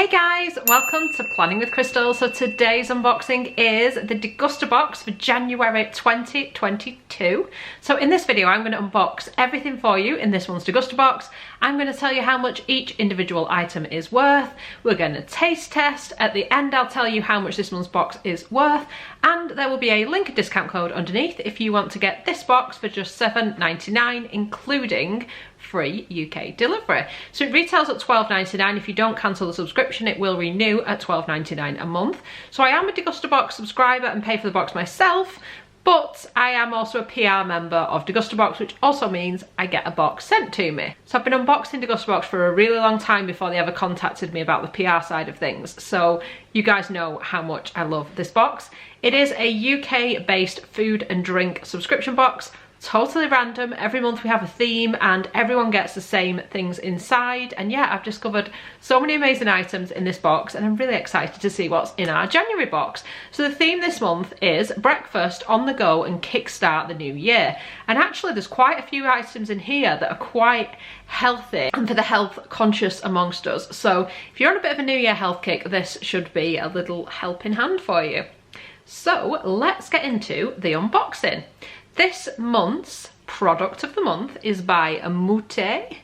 Hey guys, welcome to Planning with Crystal. So today's unboxing is the Degustabox for January 2022. So in this video I'm going to unbox everything for you in this one's Degustabox. I'm going to tell you how much each individual item is worth. We're going to taste test. At the end I'll tell you how much this month's box is worth, and there will be a link and discount code underneath if you want to get this box for just $7.99 including free UK delivery. So it retails at $12.99. If you don't cancel the subscription, it will renew at $12.99 a month. So I am a Degustabox subscriber and pay for the box myself, but I am also a PR member of Degustabox, which also means I get a box sent to me. So I've been unboxing Degustabox for a really long time before they ever contacted me about the PR side of things. So you guys know how much I love this box. It is a UK-based food and drink subscription box. Totally random. Every month we have a theme and everyone gets the same things inside, and yeah, I've discovered so many amazing items in this box and I'm really excited to see what's in our January box. So the theme this month is breakfast on the go and kickstart the new year, and actually there's quite a few items in here that are quite healthy and for the health conscious amongst us. So if you're on a bit of a new year health kick, this should be a little helping hand for you. So let's get into the unboxing. This month's product of the month is by Muti.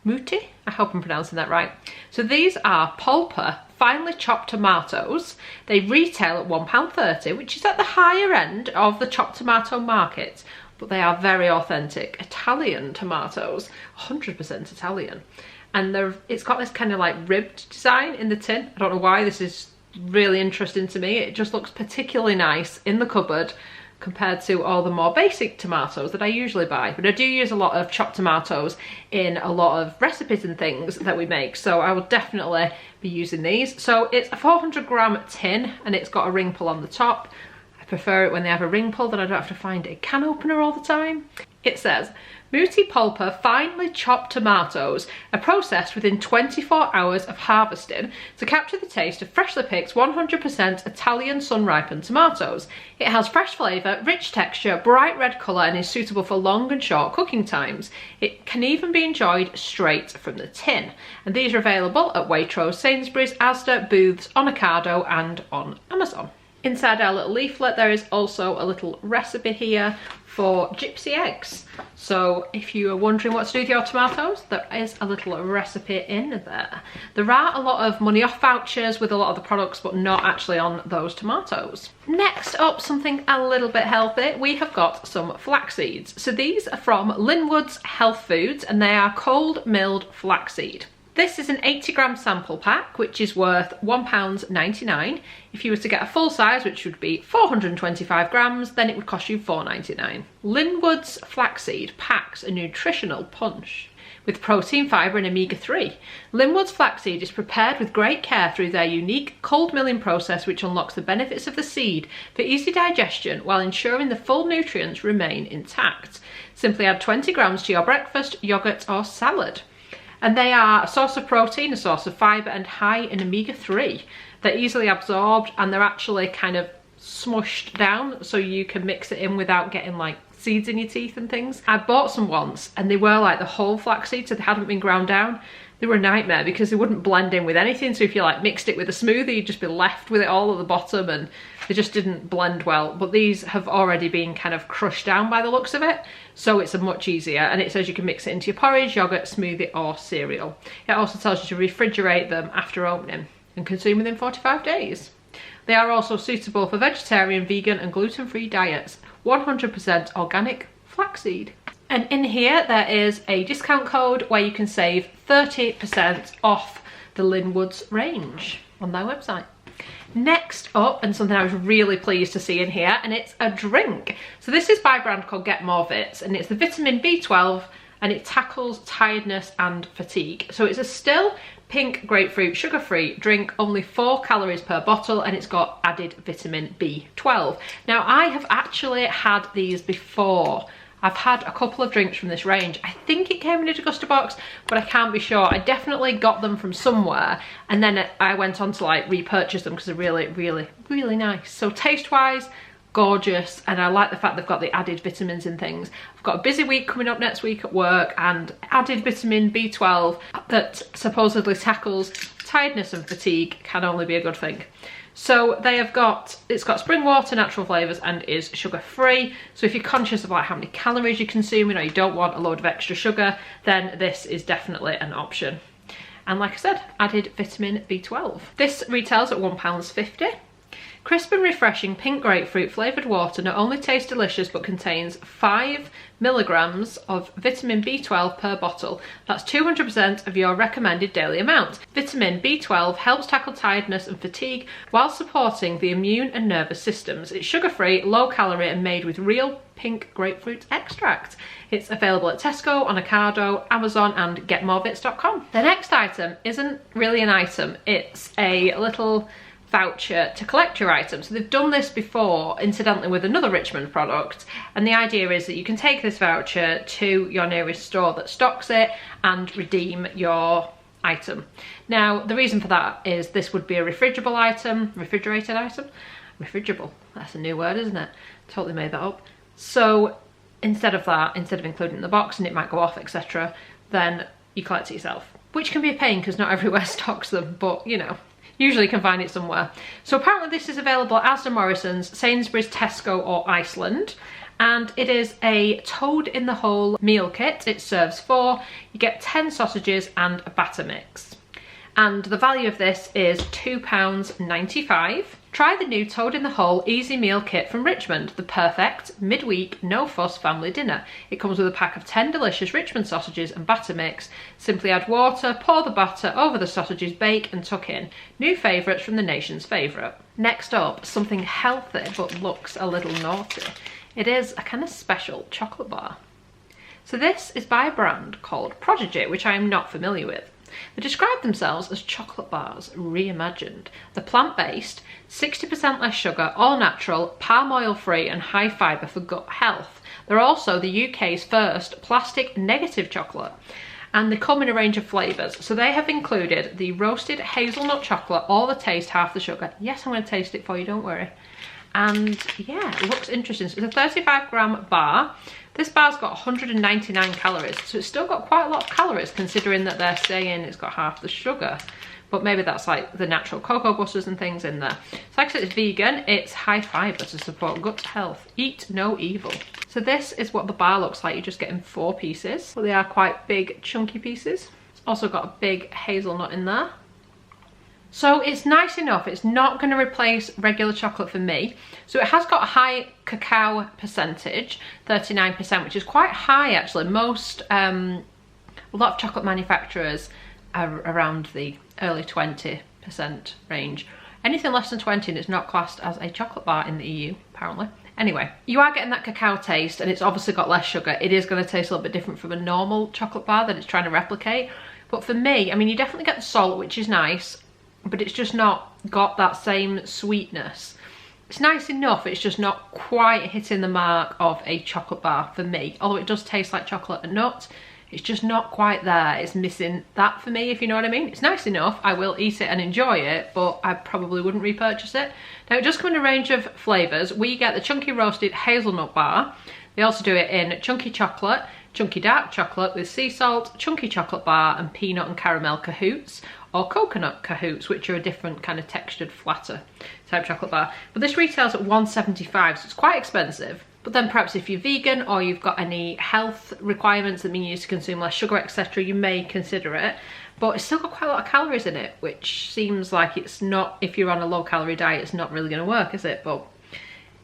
I hope I'm pronouncing that right. So these are pulper, finely chopped tomatoes. They retail at £1.30, which is at the higher end of the chopped tomato market, but they are very authentic Italian tomatoes, 100% Italian. And it's got this kind of like ribbed design in the tin. I don't know why, this is really interesting to me. It just looks particularly nice in the cupboard compared to all the more basic tomatoes that I usually buy. But I do use a lot of chopped tomatoes in a lot of recipes and things that we make, so I will definitely be using these. So it's a 400-gram tin and it's got a ring pull on the top. I prefer it when they have a ring pull, then I don't have to find a can opener all the time. It says, Muti pulper finely chopped tomatoes are processed within 24 hours of harvesting to capture the taste of freshly picked 100% Italian sun-ripened tomatoes. It has fresh flavour, rich texture, bright red colour and is suitable for long and short cooking times. It can even be enjoyed straight from the tin. And these are available at Waitrose, Sainsbury's, Asda, Booths, on Ocado and on Amazon. Inside our little leaflet there is also a little recipe here for gypsy eggs. So if you are wondering what to do with your tomatoes, there is a little recipe in there. There are a lot of money off vouchers with a lot of the products, but not actually on those tomatoes. Next up, something a little bit healthy, we have got some flaxseeds. So these are from Linwood's Health Foods and they are cold milled flaxseed. This is an 80-gram sample pack, which is worth £1.99. If you were to get a full size, which would be 425 grams, then it would cost you £4.99. Linwood's flaxseed packs a nutritional punch with protein, fibre and omega-3. Linwood's flaxseed is prepared with great care through their unique cold milling process, which unlocks the benefits of the seed for easy digestion while ensuring the full nutrients remain intact. Simply add 20 grams to your breakfast, yoghurt or salad. And they are a source of protein, a source of fibre and high in omega-3. They're easily absorbed and they're actually kind of smushed down so you can mix it in without getting like seeds in your teeth and things. I bought some once and they were like the whole flaxseed, so they hadn't been ground down. They were a nightmare because they wouldn't blend in with anything, so if you like mixed it with a smoothie you'd just be left with it all at the bottom and they just didn't blend well. But these have already been kind of crushed down by the looks of it, so it's a much easier, and it says you can mix it into your porridge, yogurt, smoothie or cereal. It also tells you to refrigerate them after opening and consume within 45 days. They are also suitable for vegetarian, vegan and gluten-free diets. 100% organic flaxseed. And in here there is a discount code where you can save 30% off the Linwood's range on their website. Next up, and something I was really pleased to see in here, and it's a drink. So this is by a brand called Get More Vits, and it's the vitamin B12 and it tackles tiredness and fatigue. So it's a still pink grapefruit sugar-free drink, only 4 calories per bottle, and it's got added vitamin B12. Now I have actually had these before. I've had a couple of drinks from this range. I think it came in a Degustabox, but I can't be sure. I definitely got them from somewhere and then I went on to like repurchase them because they're really, really, really nice. So taste-wise, gorgeous, and I like the fact they've got the added vitamins and things. I've got a busy week coming up next week at work and added vitamin B12 that supposedly tackles tiredness and fatigue can only be a good thing. So they have got, it's got spring water, natural flavours, and is sugar free. So if you're conscious of like how many calories you're consuming, or you don't want a load of extra sugar, then this is definitely an option. And like I said, added vitamin B12. This retails at £1.50. Crisp and refreshing pink grapefruit flavoured water not only tastes delicious but contains 5 milligrams of vitamin B12 per bottle. That's 200% of your recommended daily amount. Vitamin B12 helps tackle tiredness and fatigue while supporting the immune and nervous systems. It's sugar-free, low-calorie and made with real pink grapefruit extract. It's available at Tesco, on Ocado, Amazon and getmorevits.com. The next item isn't really an item, it's a little voucher to collect your items. So they've done this before, incidentally, with another Richmond product, and the idea is that you can take this voucher to your nearest store that stocks it and redeem your item. Now, the reason for that is this would be a refrigerated item, refrigerable, that's a new word, isn't it? Totally made that up. So instead of that, instead of including it in the box and it might go off, etc., then you collect it yourself, which can be a pain because not everywhere stocks them, but you know, usually can find it somewhere. So apparently this is available at Asda Morrison's, Sainsbury's, Tesco or Iceland. And it is a toad in the hole meal kit. It serves 4. You get 10 sausages and a batter mix. And the value of this is £2.95. Try the new Toad in the Hole Easy Meal Kit from Richmond, the perfect midweek no fuss family dinner. It comes with a pack of 10 delicious Richmond sausages and batter mix. Simply add water, pour the batter over the sausages, bake and tuck in. New favourites from the nation's favourite. Next up, something healthy but looks a little naughty. It is a kind of special chocolate bar. So this is by a brand called Prodigy, which I am not familiar with. They describe themselves as chocolate bars reimagined. They're plant-based, 60% less sugar, all natural, palm oil free and high fibre for gut health. They're also the UK's first plastic negative chocolate, and they come in a range of flavours. So they have included the roasted hazelnut chocolate, all the taste, half the sugar. Yes, I'm going to taste it for you, don't worry. And yeah, it looks interesting. So it's a 35-gram bar. This bar's got 199 calories, so it's still got quite a lot of calories considering that they're saying it's got half the sugar. But maybe that's like the natural cocoa butters and things in there. So like I said, it's vegan, it's high fibre to support gut health. Eat no evil. So this is what the bar looks like. You're just getting 4 pieces. But they are quite big, chunky pieces. It's also got a big hazelnut in there. So it's nice enough. It's not going to replace regular chocolate for me. So it has got a high cacao percentage, 39%, which is quite high actually. Most, a lot of chocolate manufacturers are around the early 20% range. Anything less than 20 and it's not classed as a chocolate bar in the EU, apparently. Anyway, you are getting that cacao taste and it's obviously got less sugar. It is going to taste a little bit different from a normal chocolate bar that it's trying to replicate. But for me, I mean, you definitely get the salt, which is nice, but it's just not got that same sweetness. It's nice enough, it's just not quite hitting the mark of a chocolate bar for me. Although it does taste like chocolate and nuts, it's just not quite there. It's missing that for me, if you know what I mean. It's nice enough, I will eat it and enjoy it, but I probably wouldn't repurchase it. Now it does come in a range of flavours. We get the chunky roasted hazelnut bar. They also do it in chunky chocolate, chunky dark chocolate with sea salt, chunky chocolate bar and peanut and caramel cahoots, or coconut cahoots, which are a different kind of textured, flatter type chocolate bar. But this retails at £1.75, so it's quite expensive. But then perhaps if you're vegan or you've got any health requirements that mean you need to consume less sugar, etc., you may consider it. But it's still got quite a lot of calories in it, which seems like it's not, if you're on a low calorie diet, it's not really going to work, is it? But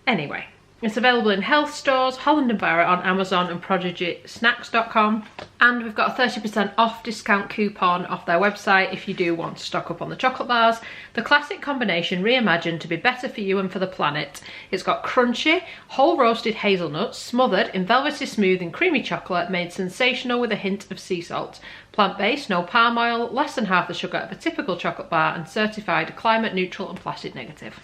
anyway. It's available in health stores, Holland & Barrett on Amazon and ProdigySnacks.com. And we've got a 30% off discount coupon off their website if you do want to stock up on the chocolate bars. The classic combination reimagined to be better for you and for the planet. It's got crunchy, whole roasted hazelnuts smothered in velvety smooth and creamy chocolate made sensational with a hint of sea salt. Plant-based, no palm oil, less than half the sugar of a typical chocolate bar and certified climate neutral and plastic negative.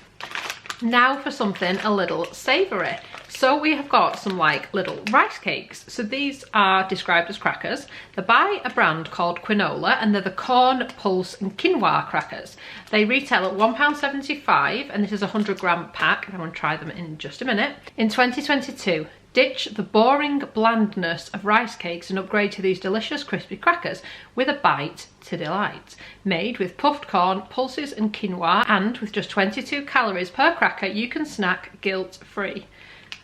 Now for something a little savoury. So we have got some like little rice cakes. So these are described as crackers. They're by a brand called Quinoa and they're the corn, pulse and quinoa crackers. They retail at £1.75 and this is a 100-gram pack. I'm going to try them in just a minute. In 2022, Ditch the boring blandness of rice cakes and upgrade to these delicious crispy crackers with a bite to delight. Made with puffed corn, pulses and quinoa, and with just 22 calories per cracker, you can snack guilt-free.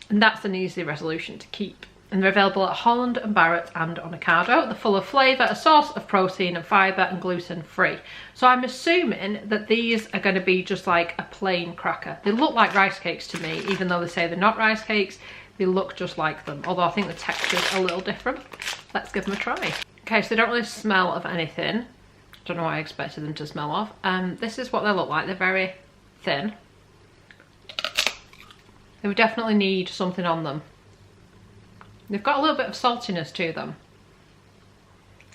And that's an easy resolution to keep. And they're available at Holland and Barrett and on Ocado. They're full of flavour, a source of protein and fibre, and gluten-free. So I'm assuming that these are going to be just like a plain cracker. They look like rice cakes to me, even though they say they're not rice cakes. They look just like them, although I think the texture's a little different. Let's give them a try. Okay, so they don't really smell of anything. Don't know what I expected them to smell of. This is what they look like. They're very thin. They would definitely need something on them. They've got a little bit of saltiness to them.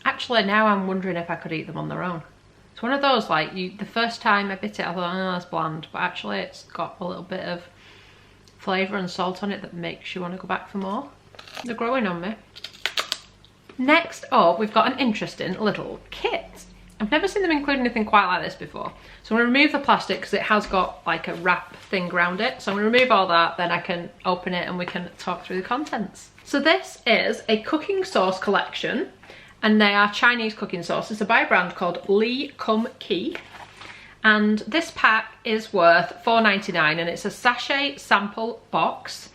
Actually, now I'm wondering if I could eat them on their own. It's one of those, like, the first time I bit it, I thought, oh, that's bland. But actually, it's got a little bit of flavour and salt on it that makes you want to go back for more. They're growing on me. Next up, we've got an interesting little kit. I've never seen them include anything quite like this before. So I'm going to remove the plastic because it has got like a wrap thing around it. So I'm going to remove all that, then I can open it and we can talk through the contents. So this is a cooking sauce collection, and they are Chinese cooking sauces. They're by a brand called Kum Kee. And this pack is worth $4.99 and it's a sachet sample box.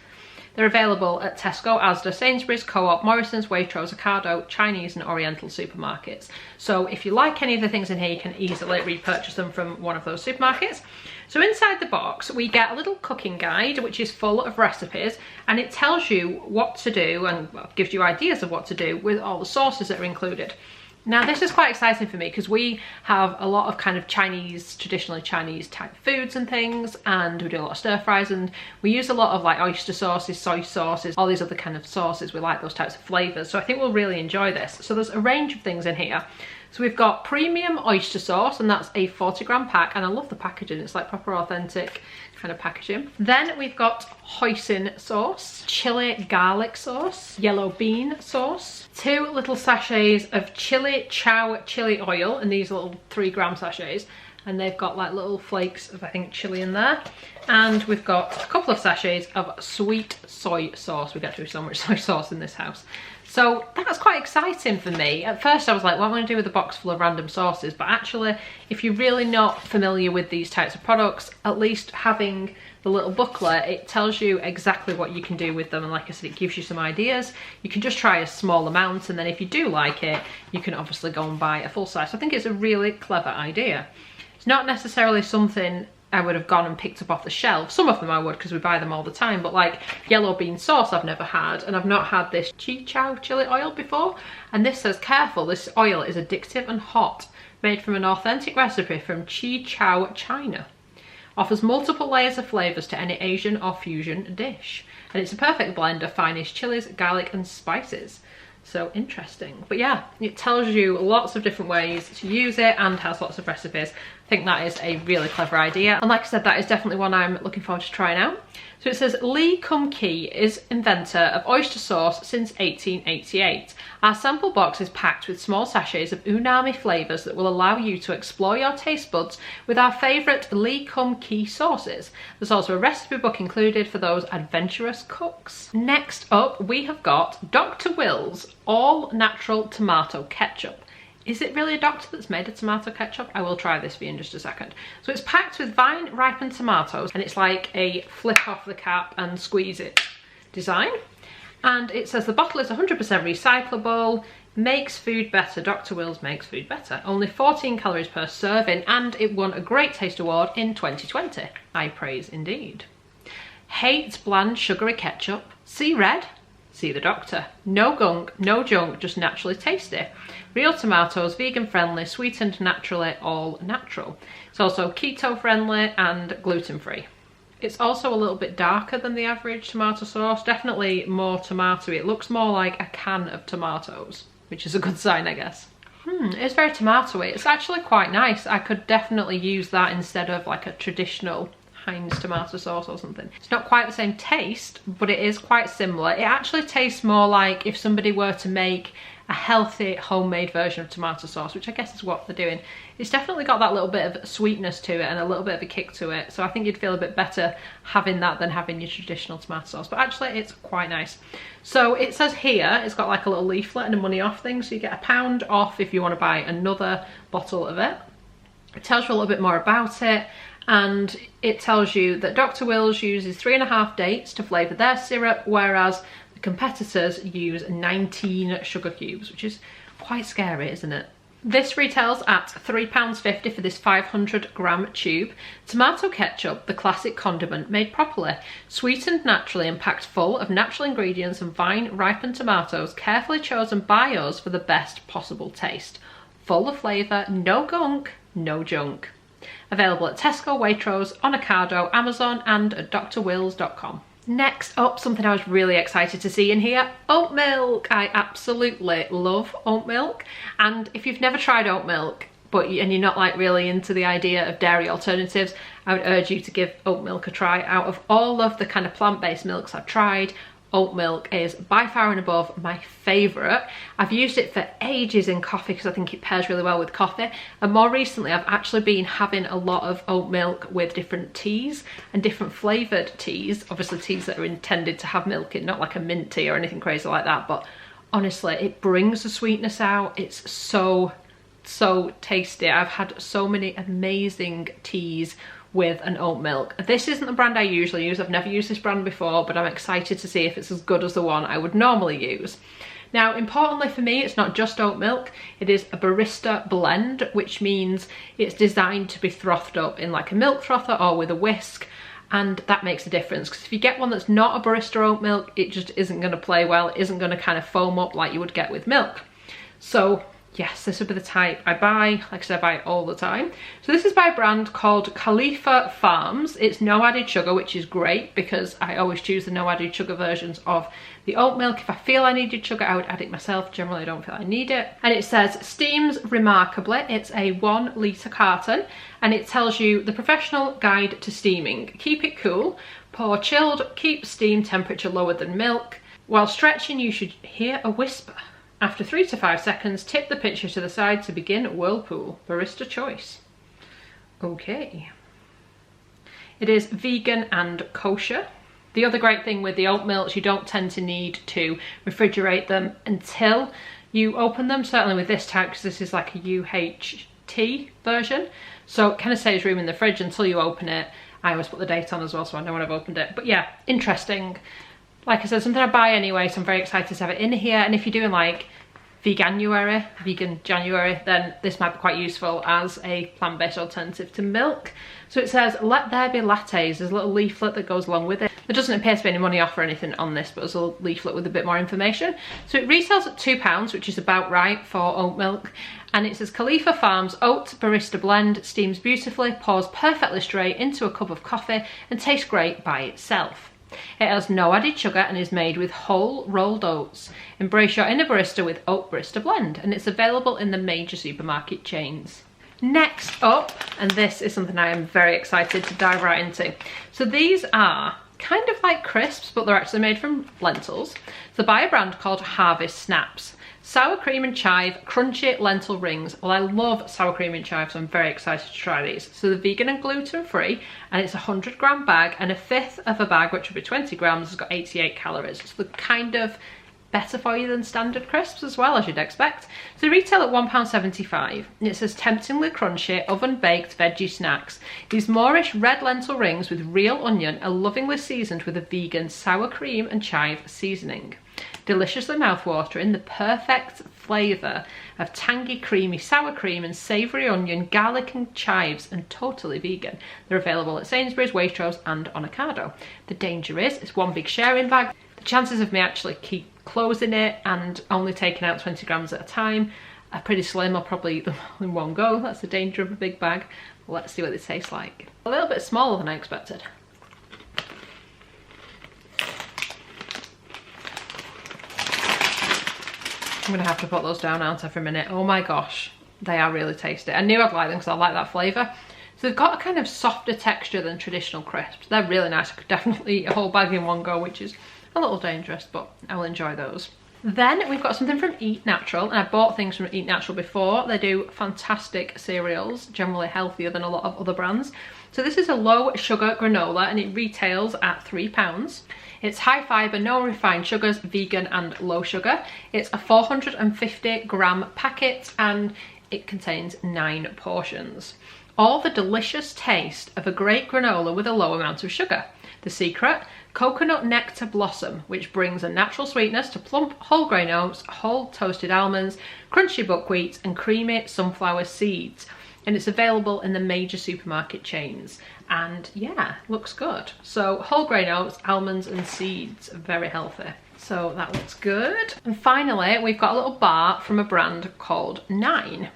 They're available at Tesco, Asda, Sainsbury's, Co-op, Morrison's, Waitrose, Ocado, Chinese and Oriental supermarkets. So if you like any of the things in here, you can easily repurchase them from one of those supermarkets. So inside the box, we get a little cooking guide, which is full of recipes, and it tells you what to do and gives you ideas of what to do with all the sauces that are included. Now this is quite exciting for me because we have a lot of kind of Chinese, traditionally Chinese type foods and things, and we do a lot of stir fries, and we use a lot of like oyster sauces, soy sauces, all these other kind of sauces. We like those types of flavours, so I think we'll really enjoy this. So there's a range of things in here. So we've got premium oyster sauce, and that's a 40-gram pack, and I love the packaging. It's like proper authentic kind of packaging. Then we've got hoisin sauce, chili garlic sauce, yellow bean sauce, 2 little sachets of chili chow chili oil, and these are little 3-gram sachets, and they've got like little flakes of, I think, chili in there. And we've got a couple of sachets of sweet soy sauce. We get to do so much soy sauce in this house. So that's quite exciting for me. At first I was like, what am I going to do with a box full of random sauces? But actually, if you're really not familiar with these types of products, at least having the little booklet, it tells you exactly what you can do with them. And like I said, it gives you some ideas. You can just try a small amount, and then if you do like it, you can obviously go and buy a full size. So I think it's a really clever idea. It's not necessarily something I would have gone and picked up off the shelf. Some of them I would because we buy them all the time, but like yellow bean sauce I've never had, and I've not had this chi chow chili oil before. And this says, careful, this oil is addictive and hot, made from an authentic recipe from Chi Chow, China. Offers multiple layers of flavours to any Asian or fusion dish. And it's a perfect blend of finest chilies, garlic and spices. So interesting. But yeah, it tells you lots of different ways to use it and has lots of recipes. I think that is a really clever idea. And like I said, that is definitely one I'm looking forward to trying out. So it says, Kum Kee is inventor of oyster sauce since 1888. Our sample box is packed with small sachets of umami flavours that will allow you to explore your taste buds with our favourite Kum Kee sauces. There's also a recipe book included for those adventurous cooks. Next up, we have got Dr. Will's All Natural Tomato Ketchup. Is it really a doctor that's made a tomato ketchup? I will try this for you in just a second. So it's packed with vine-ripened tomatoes, and it's like a flip off the cap and squeeze it design. And it says the bottle is 100% recyclable, makes food better. Dr. Will's makes food better. Only 14 calories per serving, and it won a Great Taste Award in 2020. I praise indeed. Hates bland sugary ketchup. See red? See the doctor. No gunk, no junk, just naturally tasty. Real tomatoes, vegan friendly, sweetened naturally, all natural. It's also keto friendly and gluten free. It's also a little bit darker than the average tomato sauce, definitely more tomatoey. It looks more like a can of tomatoes, which is a good sign, I guess. It's very tomatoey. It's actually quite nice. I could definitely use that instead of like a traditional Heinz tomato sauce or something. It's not quite the same taste, but it is quite similar. It actually tastes more like if somebody were to make a healthy homemade version of tomato sauce, which I guess is what they're doing. It's definitely got that little bit of sweetness to it and a little bit of a kick to it, so I think you'd feel a bit better having that than having your traditional tomato sauce, but actually it's quite nice. So it says here, it's got like a little leaflet and a money off thing, so you get £1 off if you want to buy another bottle of it. It tells you a little bit more about it, and it tells you that Dr. Wills uses 3.5 dates to flavour their syrup, whereas the competitors use 19 sugar cubes, which is quite scary, isn't it? This retails at £3.50 for this 500-gram tube. Tomato ketchup, the classic condiment made properly, sweetened naturally and packed full of natural ingredients and vine-ripened tomatoes carefully chosen by us for the best possible taste. Full of flavour, no gunk, no junk. Available at Tesco, Waitrose, on Ocado, Amazon and at drwills.com. Next up, something I was really excited to see in here, oat milk. I absolutely love oat milk, and if you've never tried oat milk and you're not like really into the idea of dairy alternatives, I would urge you to give oat milk a try. Out of all of the kind of plant-based milks I've tried, oat milk is by far and above my favourite. I've used it for ages in coffee because I think it pairs really well with coffee, and more recently I've actually been having a lot of oat milk with different teas and different flavoured teas, obviously teas that are intended to have milk in, not like a mint tea or anything crazy like that, but honestly it brings the sweetness out. It's so tasty. I've had so many amazing teas with an oat milk. This isn't the brand I usually use. I've never used this brand before, but I'm excited to see if it's as good as the one I would normally use. Now, importantly for me, it's not just oat milk. It is a barista blend, which means it's designed to be frothed up in like a milk frother or with a whisk, and that makes a difference, because if you get one that's not a barista oat milk, it just isn't going to play well. It isn't going to kind of foam up like you would get with milk. So yes, this would be the type I buy. Like I said, I buy it all the time. So this is by a brand called Khalifa Farms. It's no added sugar, which is great because I always choose the no added sugar versions of the oat milk. If I feel I needed sugar, I would add it myself. Generally, I don't feel I need it. And it says, steams remarkably. It's a 1 litre carton, and it tells you the professional guide to steaming. Keep it cool, pour chilled, keep steam temperature lower than milk. While stretching, you should hear a whisper. After 3 to 5 seconds, tip the pitcher to the side to begin whirlpool. Barista choice. Okay. It is vegan and kosher. The other great thing with the oat milks, you don't tend to need to refrigerate them until you open them, certainly with this type, because this is like a UHT version. So it kind of saves room in the fridge until you open it. I always put the date on as well, so I know when I've opened it. But yeah, interesting. Like I said, something I buy anyway, so I'm very excited to have it in here. And if you're doing like vegan January, then this might be quite useful as a plant-based alternative to milk. So it says, let there be lattes. There's a little leaflet that goes along with it. There doesn't appear to be any money off or anything on this, but there's a leaflet with a bit more information. So it retails at £2, which is about right for oat milk. And it says, Khalifa Farms Oat Barista Blend steams beautifully, pours perfectly straight into a cup of coffee and tastes great by itself. It has no added sugar and is made with whole rolled oats. Embrace your inner barista with Oat Barista Blend, and it's available in the major supermarket chains. Next up, and this is something I am very excited to dive right into. So these are kind of like crisps, but they're actually made from lentils. They're by a brand called Harvest Snaps. Sour cream and chive, crunchy lentil rings. Well, I love sour cream and chive, so I'm very excited to try these. So they're vegan and gluten free, and it's a 100-gram bag, and a fifth of a bag, which would be 20 grams, has got 88 calories. So they're kind of better for you than standard crisps as well, as you'd expect. So they retail at £1.75, and it says temptingly crunchy, oven-baked veggie snacks. These Moorish red lentil rings with real onion are lovingly seasoned with a vegan sour cream and chive seasoning. Deliciously mouthwatering, the perfect flavour of tangy, creamy sour cream and savoury onion, garlic and chives, and totally vegan. They're available at Sainsbury's, Waitrose and on Ocado. The danger is, it's one big sharing bag. The chances of me actually keep closing it and only taking out 20 grams at a time are pretty slim. I'll probably eat them all in one go. That's the danger of a big bag. Let's see what they taste like. A little bit smaller than I expected. I'm gonna have to put those down, aren't I, for a minute? Oh my gosh, they are really tasty. I knew I'd like them because I like that flavour. So they've got a kind of softer texture than traditional crisps. They're really nice. I could definitely eat a whole bag in one go, which is a little dangerous, but I'll enjoy those. Then we've got something from Eat Natural, and I bought things from Eat Natural before. They do fantastic cereals, generally healthier than a lot of other brands. So this is a low sugar granola and it retails at £3. It's high fibre, no refined sugars, vegan and low sugar. It's a 450 gram packet and it contains 9 portions. All the delicious taste of a great granola with a low amount of sugar. The secret? Coconut nectar blossom, which brings a natural sweetness to plump whole grain oats, whole toasted almonds, crunchy buckwheat and creamy sunflower seeds. And it's available in the major supermarket chains. And yeah, looks good. So whole grain oats, almonds and seeds, very healthy. So that looks good. And finally, we've got a little bar from a brand called 9.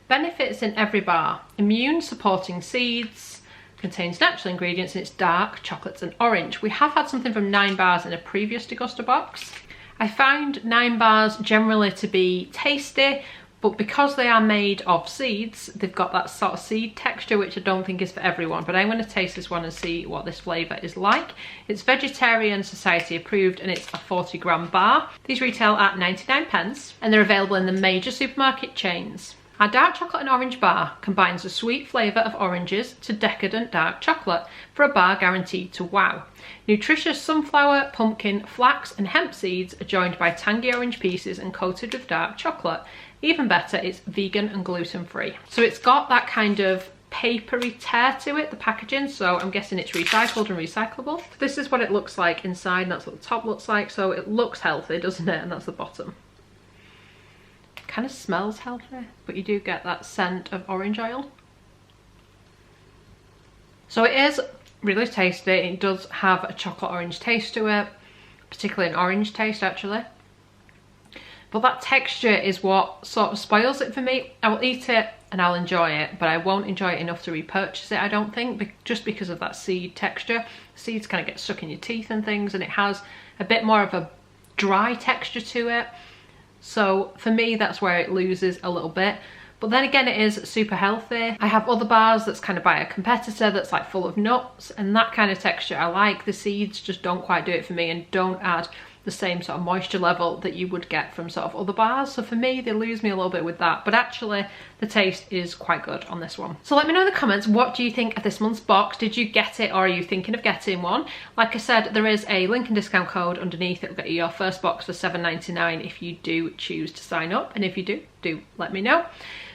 Benefits in every bar. Immune supporting seeds, contains natural ingredients and it's dark chocolates and orange. We have had something from 9 bars in a previous Degustabox. I found 9 bars generally to be tasty, but because they are made of seeds, they've got that sort of seed texture, which I don't think is for everyone. But I'm going to taste this one and see what this flavour is like. It's Vegetarian Society approved and it's a 40 gram bar. These retail at 99p and they're available in the major supermarket chains. Our dark chocolate and orange bar combines the sweet flavour of oranges to decadent dark chocolate for a bar guaranteed to wow. Nutritious sunflower, pumpkin, flax and hemp seeds are joined by tangy orange pieces and coated with dark chocolate. Even better, it's vegan and gluten free. So it's got that kind of papery tear to it, the packaging, so I'm guessing it's recycled and recyclable. This is what it looks like inside and that's what the top looks like. So it looks healthy, doesn't it? And that's the bottom. Kind of smells healthy, but you do get that scent of orange oil. So it is really tasty. It does have a chocolate orange taste to it, particularly an orange taste actually. But that texture is what sort of spoils it for me. I will eat it and I'll enjoy it, but I won't enjoy it enough to repurchase it, I don't think, just because of that seed texture. Seeds kind of get stuck in your teeth and things, and it has a bit more of a dry texture to it. So for me, that's where it loses a little bit. But then again, it is super healthy. I have other bars that's kind of by a competitor that's like full of nuts, and that kind of texture I like. The seeds just don't quite do it for me and don't add the same sort of moisture level that you would get from sort of other bars. So for me, they lose me a little bit with that, but actually the taste is quite good on this one. So let me know in the comments, what do you think of this month's box? Did you get it, or are you thinking of getting one? Like I said, there is a link and discount code underneath. It'll get you your first box for £7.99 if you do choose to sign up, and if you do let me know.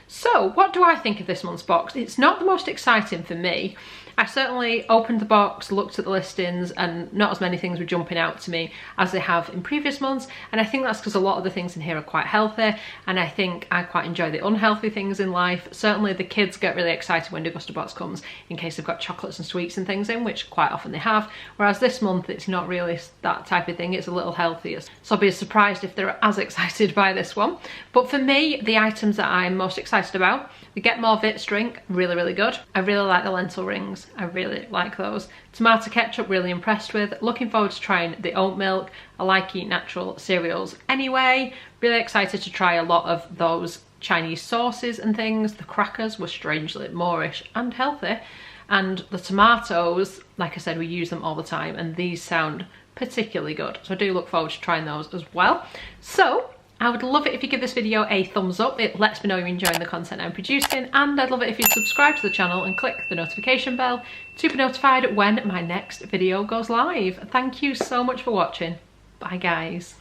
So what do I think of this month's box? It's not the most exciting for me. I certainly opened the box, looked at the listings, and not as many things were jumping out to me as they have in previous months. And I think that's because a lot of the things in here are quite healthy, and I think I quite enjoy the unhealthy things in life. Certainly the kids get really excited when Degustabox comes, in case they've got chocolates and sweets and things in, which quite often they have. Whereas this month, it's not really that type of thing. It's a little healthier. So I'll be surprised if they're as excited by this one. But for me, the items that I'm most excited about, the Get More Vits drink, really, really good. I really like the lentil rings. I really like those. Tomato ketchup, really impressed with. Looking forward to trying the oat milk. I like Eat Natural cereals anyway. Really excited to try a lot of those Chinese sauces and things. The crackers were strangely Moorish and healthy. And the tomatoes, like I said, we use them all the time, and these sound particularly good. So I do look forward to trying those as well. So I would love it if you give this video a thumbs up. It lets me know you're enjoying the content I'm producing, and I'd love it if you'd subscribe to the channel and click the notification bell to be notified when my next video goes live. Thank you so much for watching. Bye guys.